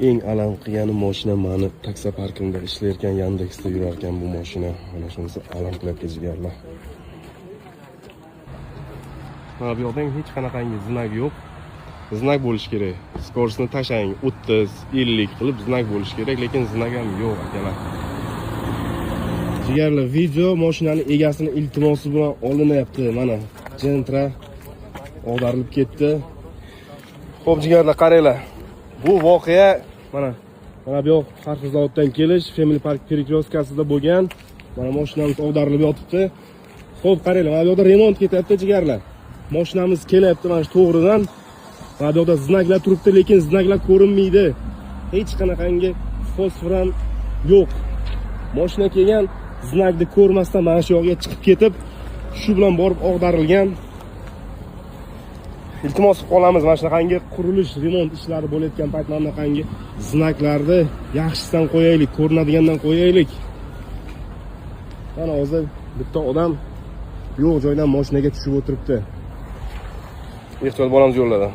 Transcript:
eng alam qilgani mashina mani taksi parkingda ishlayotgan Yandexda yurar ekan bu mashina. Mana shunisi alam qilyapti jigarlar. Mana bu yoqda hech qanaqangi znak yo'q. Znak bo'lish kerak. Skorostni tashlang 30, 50 qilib znak bo'lish kerak, lekin znak ham yo'q akalar. Jigarlar, video mashinani egasini iltimosi bilan olinyapti. Mana Gentra ag'darilib ketdi. Xo'p jigarlar, qaranglar. Bu voqea mana bu yoq Qarxizzavoddan kelish Family Park перекрёсткасida bo'lgan. Mana mashinamiz ag'darilib yotibdi. Xo'p, qaranglar, mana bu yerda remont ketyapti jigarlar. Mashinamiz kelyapti mana shu to'g'ridan. Mana bu yerda znaklar turibdi, lekin znaklar ko'rinmaydi. Hech qanaqangi fosfor ham yo'q. Mashina kelgan znakni ko'rmasdan mana shu yoqqa chiqib ketib, shu bilan borib ag'darilgan. Iltimos qilib qolamiz, mana shunaqangi qurilish, remont ishlari bo'layotgan payt mana shunaqangi znaklarni yaxshisidan qo'yaylik, ko'rinadigandan qo'yaylik. Mana hozir bitta odam yo'q joydan mashinaga tushib o'tiribdi. Ehtiyot bo'lamiz yo'llarda.